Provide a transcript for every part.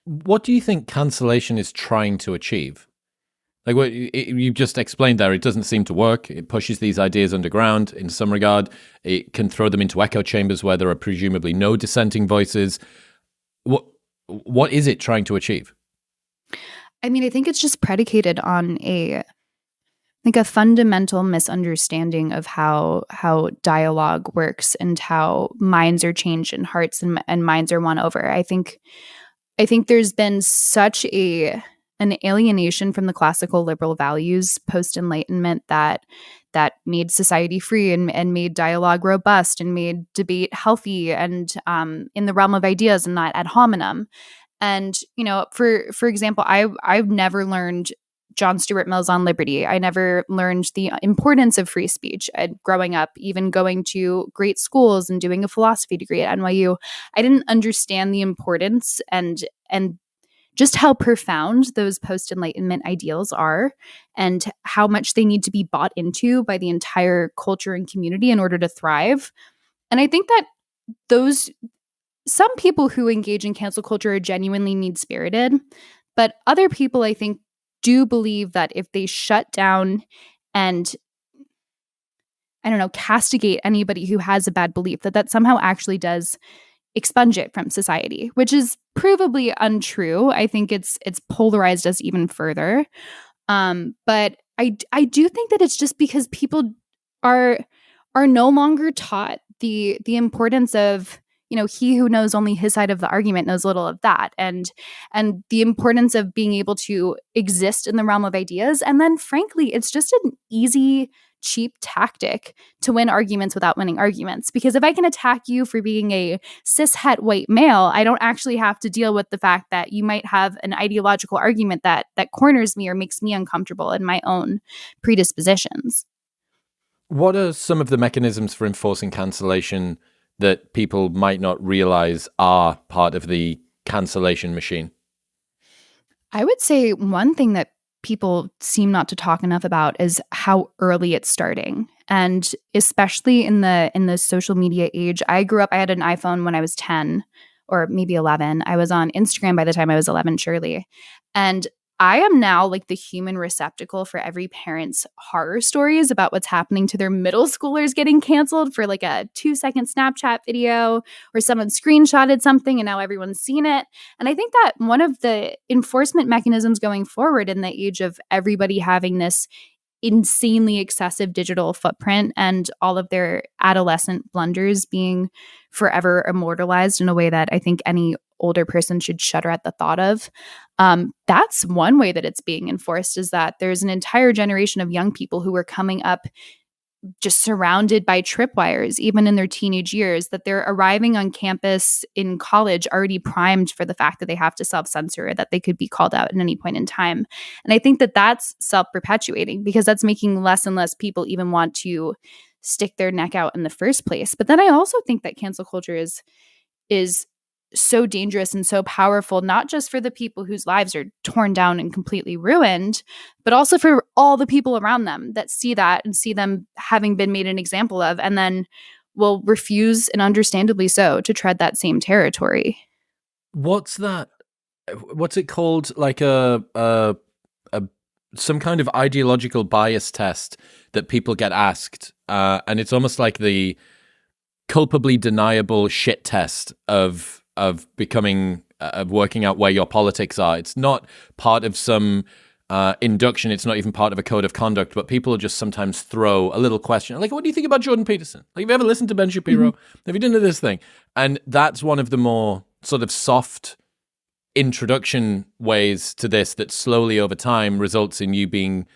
What do you think cancellation is trying to achieve? Like what you just explained there, it doesn't seem to work. It pushes these ideas underground in some regard. It can throw them into echo chambers where there are presumably no dissenting voices. What is it trying to achieve? I mean, I think it's just predicated on a fundamental misunderstanding of how dialogue works and how minds are changed and hearts and minds are won over. I think there's been such an alienation from the classical liberal values post Enlightenment that made society free and made dialogue robust and made debate healthy and in the realm of ideas and not ad hominem. And for example, I've never learned John Stuart Mill's On Liberty. I never learned the importance of free speech. Growing up, even going to great schools and doing a philosophy degree at NYU, I didn't understand the importance and just how profound those post Enlightenment ideals are, and how much they need to be bought into by the entire culture and community in order to thrive. And I think that those some people who engage in cancel culture are genuinely mean spirited, but other people, I think, do believe that if they shut down and, I don't know, castigate anybody who has a bad belief, that somehow actually does expunge it from society, which is provably untrue. I think it's polarized us even further. But I do think that it's just because people are no longer taught the importance of, he who knows only his side of the argument knows little of that, and the importance of being able to exist in the realm of ideas. And then frankly, it's just an easy, cheap tactic to win arguments without winning arguments, because if I can attack you for being a cishet white male, I don't actually have to deal with the fact that you might have an ideological argument that corners me or makes me uncomfortable in my own predispositions. What are some of the mechanisms for enforcing cancellation that people might not realize are part of the cancellation machine? I would say one thing that people seem not to talk enough about is how early it's starting. And especially in the social media age. I had an iPhone when I was 10 or maybe 11. I was on Instagram by the time I was 11, surely. And I am now like the human receptacle for every parent's horror stories about what's happening to their middle schoolers getting canceled for like a 2-second Snapchat video, or someone screenshotted something and now everyone's seen it. And I think that one of the enforcement mechanisms going forward in the age of everybody having this insanely excessive digital footprint and all of their adolescent blunders being forever immortalized in a way that I think any older person should shudder at the thought of. That's one way that it's being enforced, is that there's an entire generation of young people who are coming up just surrounded by tripwires, even in their teenage years, that they're arriving on campus in college already primed for the fact that they have to self-censor, that they could be called out at any point in time. And I think that that's self-perpetuating, because that's making less and less people even want to stick their neck out in the first place. But then I also think that cancel culture is so dangerous and so powerful, not just for the people whose lives are torn down and completely ruined, but also for all the people around them that see that and see them having been made an example of, and then will refuse, and understandably so, to tread that same territory. What's that? What's it called? Like some kind of ideological bias test that people get asked, and it's almost like the culpably deniable shit test of becoming of working out where your politics are. It's not part of some induction. It's not even part of a code of conduct, but people just sometimes throw a little question. Like, what do you think about Jordan Peterson? Like, have you ever listened to Ben Shapiro? Have you done this thing? And that's one of the more sort of soft introduction ways to this that slowly over time results in you being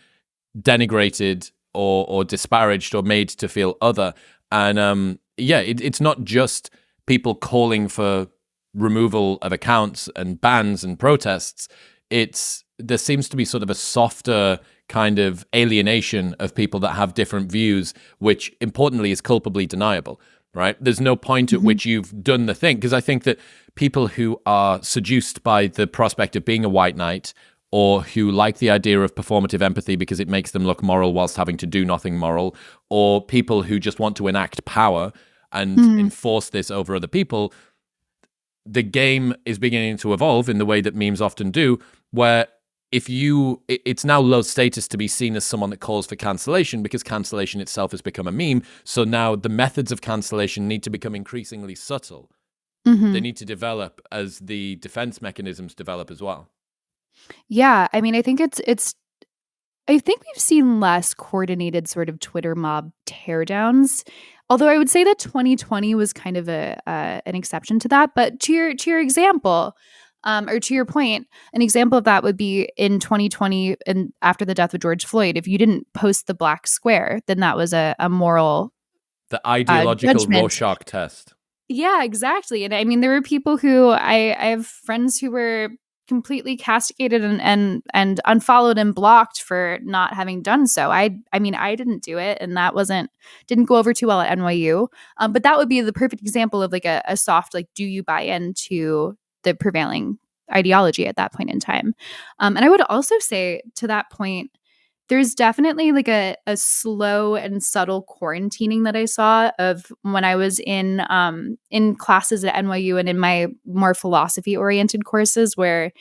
denigrated or disparaged or made to feel other. And it's not just people calling for removal of accounts and bans and protests. There seems to be sort of a softer kind of alienation of people that have different views, which importantly is culpably deniable, right? There's no point at which you've done the thing, because I think that people who are seduced by the prospect of being a white knight, or who like the idea of performative empathy because it makes them look moral whilst having to do nothing moral, or people who just want to enact power and enforce this over other people, the game is beginning to evolve in the way that memes often do, where it's now low status to be seen as someone that calls for cancellation because cancellation itself has become a meme. So now the methods of cancellation need to become increasingly subtle. They need to develop as the defense mechanisms develop as well. Yeah, I mean, I think I think we've seen less coordinated sort of Twitter mob teardowns. Although I would say that 2020 was kind of an exception to that. But to your example, or to your point, an example of that would be in 2020 and after the death of George Floyd. If you didn't post the black square, then that was a moral the ideological judgment. Rorschach test. Yeah, exactly. And I mean, there were people who I have friends who were completely castigated and unfollowed and blocked for not having done so. I mean, I didn't do it, and that didn't go over too well at NYU. But that would be the perfect example of like a soft, like, do you buy into the prevailing ideology at that point in time? And I would also say to that point, there's definitely like a slow and subtle quarantining that I saw of when I was in classes at NYU and in my more philosophy oriented courses, where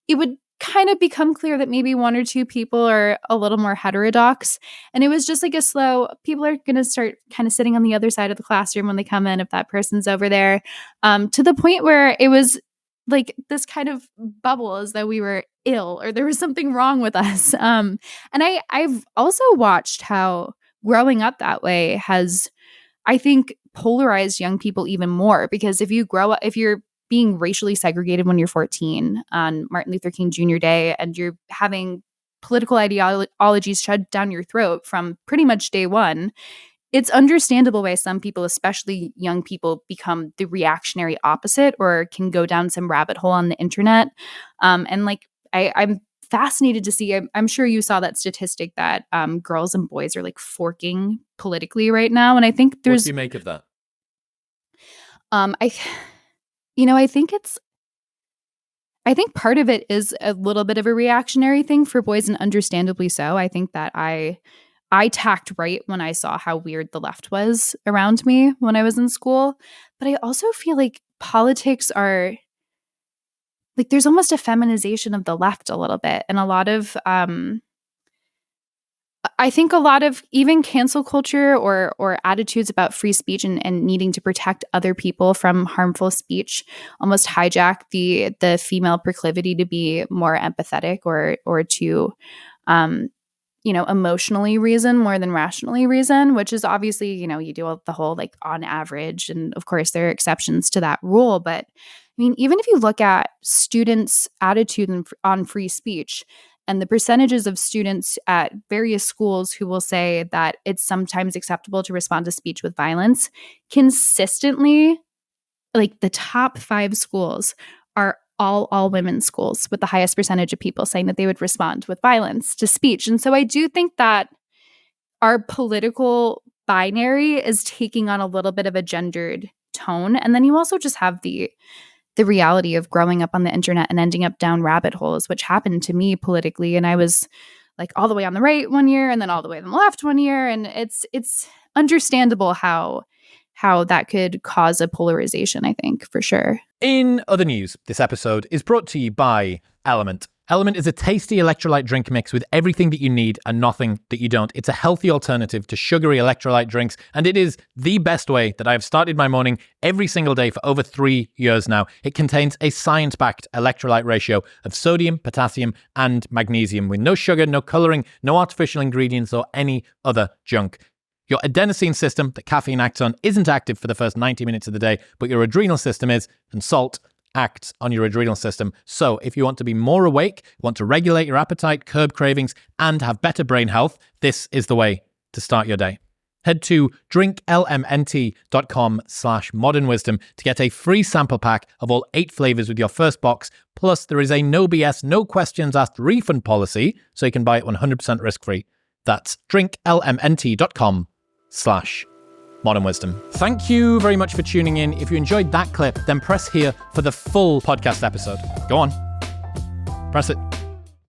it would kind of become clear that maybe one or two people are a little more heterodox. And it was just like a slow, people are going to start kind of sitting on the other side of the classroom when they come in, if that person's over there, to the point where it was like this kind of bubble as though we were ill or there was something wrong with us. And I've also watched how growing up that way has, I think, polarized young people even more, because if you're being racially segregated when you're 14 on Martin Luther King Jr. Day, and you're having political ideologies shoved down your throat from pretty much day one, it's understandable why some people, especially young people, become the reactionary opposite or can go down some rabbit hole on the internet. And like, I'm fascinated to see, I'm sure you saw that statistic that girls and boys are like forking politically right now. And I think What do you make of that? I think part of it is a little bit of a reactionary thing for boys, and understandably so. I think that I tacked right when I saw how weird the left was around me when I was in school. But I also feel like politics are like, there's almost a feminization of the left a little bit. And a lot of, I think a lot of even cancel culture or attitudes about free speech and needing to protect other people from harmful speech almost hijack the female proclivity to be more empathetic or to, emotionally reason more than rationally reason, which is obviously, you do the whole like on average. And of course, there are exceptions to that rule. But I mean, even if you look at students' attitude on free speech and the percentages of students at various schools who will say that it's sometimes acceptable to respond to speech with violence, consistently, like the top 5 schools are all women's schools with the highest percentage of people saying that they would respond with violence to speech. And so I do think that our political binary is taking on a little bit of a gendered tone. And then you also just have the reality of growing up on the internet and ending up down rabbit holes, which happened to me politically. And I was like all the way on the right one year and then all the way on the left one year. And it's understandable how that could cause a polarization, I think, for sure. In other news, this episode is brought to you by Element. Element is a tasty electrolyte drink mix with everything that you need and nothing that you don't. It's a healthy alternative to sugary electrolyte drinks, and it is the best way that I've started my morning every single day for over 3 years now. It contains a science-backed electrolyte ratio of sodium, potassium, and magnesium with no sugar, no coloring, no artificial ingredients, or any other junk. Your adenosine system that caffeine acts on isn't active for the first 90 minutes of the day, but your adrenal system is, and salt acts on your adrenal system. So if you want to be more awake, want to regulate your appetite, curb cravings, and have better brain health, this is the way to start your day. Head to drinklmnt.com/modernwisdom to get a free sample pack of all 8 flavors with your first box. Plus, there is a no BS, no questions asked refund policy, so you can buy it 100% risk-free. That's drinklmnt.com/modernwisdom. Thank you very much for tuning in. If you enjoyed that clip, then press here for the full podcast episode. Go on. Press it.